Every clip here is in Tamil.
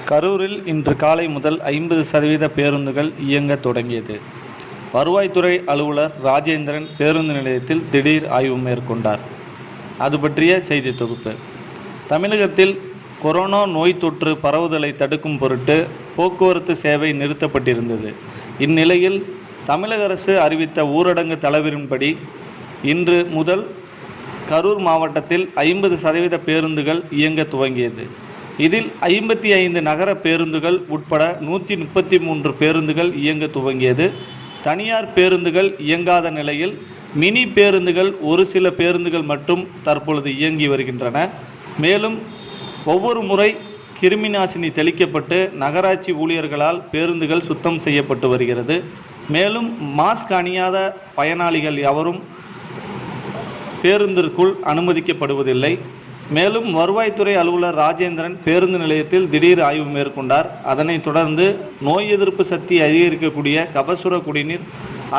கரூரில் இன்று காலை முதல் 50% பேருந்துகள் இயங்க தொடங்கியது. வருவாய்த்துறை அலுவலர் ராஜேந்திரன் பேருந்து நிலையத்தில் திடீர் ஆய்வு மேற்கொண்டார். அது பற்றிய செய்தி தொகுப்பு. தமிழகத்தில் கொரோனா நோய் தொற்று பரவுதலை தடுக்கும் பொருட்டு போக்குவரத்து சேவை நிறுத்தப்பட்டிருந்தது. இந்நிலையில் தமிழக அரசு அறிவித்த ஊரடங்கு தளர்வின்படி இன்று முதல் கரூர் மாவட்டத்தில் 50% பேருந்துகள் இயங்க துவங்கியது. இதில் 55 நகர பேருந்துகள் உட்பட 133 பேருந்துகள் இயங்க துவங்கியது. தனியார் பேருந்துகள் இயங்காத நிலையில் மினி பேருந்துகள் ஒரு சில பேருந்துகள் மட்டும் தற்பொழுது இயங்கி வருகின்றன. மேலும் ஒவ்வொரு முறை கிருமிநாசினி தெளிக்கப்பட்டு நகராட்சி ஊழியர்களால் பேருந்துகள் சுத்தம் செய்யப்பட்டு வருகிறது. மேலும் மாஸ்க் அணியாத பயனாளிகள் எவரும் பேருந்திற்குள் அனுமதிக்கப்படுவதில்லை. மேலும் வருவாய்த்துறை அலுவலர் ராஜேந்திரன் பேருந்து நிலையத்தில் திடீர் ஆய்வு மேற்கொண்டார். அதனைத் தொடர்ந்து நோய் எதிர்ப்பு சக்தி அதிகரிக்கக்கூடிய கபசுர குடிநீர்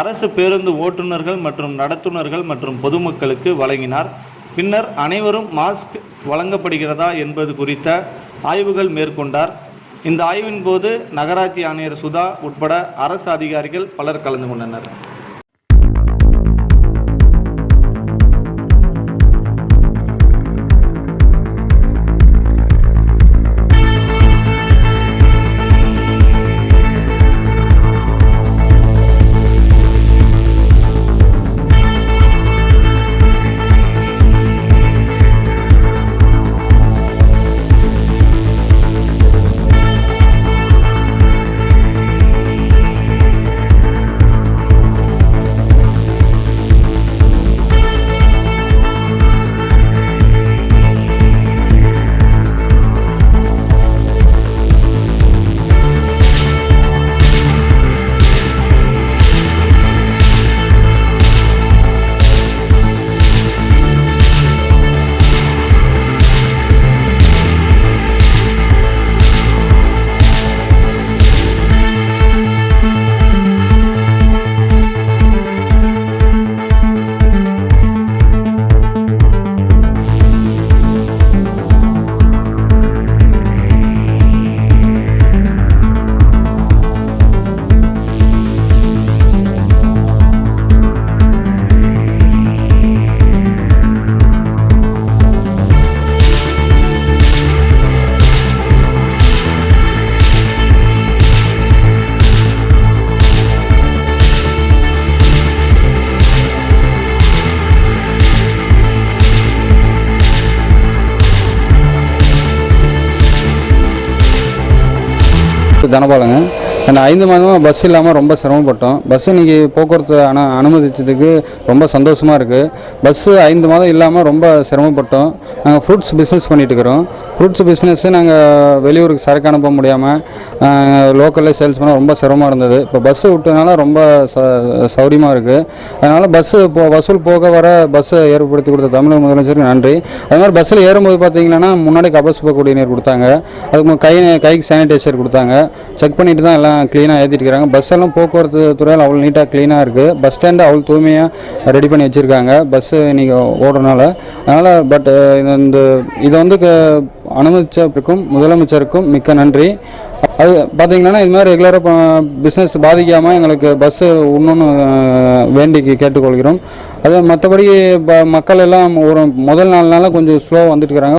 அரசு பேருந்து ஓட்டுநர்கள் மற்றும் நடத்துனர்கள் மற்றும் பொதுமக்களுக்கு வழங்கினார். பின்னர் அனைவரும் மாஸ்க் வழங்கப்படுகிறதா என்பது குறித்த ஆய்வுகள் மேற்கொண்டார். இந்த ஆய்வின் போது நகராட்சி ஆணையர் சுதா உட்பட அரசு அதிகாரிகள் பலர் கலந்து கொண்டனர். தனபாலங்க. அந்த 5 மாதமாக பஸ் இல்லாமல் ரொம்ப சிரமப்பட்டோம். பஸ் இன்றைக்கி போக்குவரத்து அனுமதிச்சதுக்கு ரொம்ப சந்தோஷமாக இருக்குது. பஸ்ஸு 5 மாதம் இல்லாமல் ரொம்ப சிரமப்பட்டோம். நாங்கள் ஃப்ரூட்ஸ் பிஸ்னஸ் பண்ணிகிட்ருக்குறோம். ஃப்ரூட்ஸ் பிஸ்னஸ்ஸு நாங்கள் வெளியூருக்கு சரக்கு அனுப்ப முடியாமல் லோக்கலில் சேல்ஸ் பண்ண ரொம்ப சிரமமாக இருந்தது. இப்போ பஸ்ஸு விட்டதுனால ரொம்ப சௌரியமாக இருக்குது. அதனால் வசூல் போக வர பஸ்ஸை ஏற்படுத்தி கொடுத்த தமிழக முதலமைச்சருக்கு நன்றி. அது மாதிரி பஸ்ஸில் ஏறும்போது பார்த்தீங்கன்னா முன்னாடி கபசுர குடிநீர் கொடுத்தாங்க. அதுக்கு கைக்கு சானிடைசர் கொடுத்தாங்க. செக் பண்ணிட்டு தான் எல்லாம் க்ளீனாக ஏற்றிட்டு இருக்கிறாங்க. பஸ் எல்லாம் போக்குவரத்து துறையில் அவ்வளோ நீட்டாக க்ளீனாக இருக்குது. பஸ் ஸ்டாண்டு அவ்வளோ தூய்மையாக ரெடி பண்ணி வச்சுருக்காங்க பஸ்ஸு இன்றைக்கி ஓடுறதுனால. அதனால் இதை வந்து அனுமதிச்சவருக்கும் முதலமைச்சருக்கும் மிக்க நன்றி. அது பார்த்திங்கன்னா இது மாதிரி ரெகுலராக பிஸ்னஸ் பாதிக்காமல் எங்களுக்கு பஸ்ஸு இன்னொன்று வேண்டி கேட்டுக்கொள்கிறோம். அது மற்றபடி மக்கள் எல்லாம் ஒரு முதல் 4 நாளில் கொஞ்சம் ஸ்லோவாக வந்துட்டு இருக்கிறாங்க.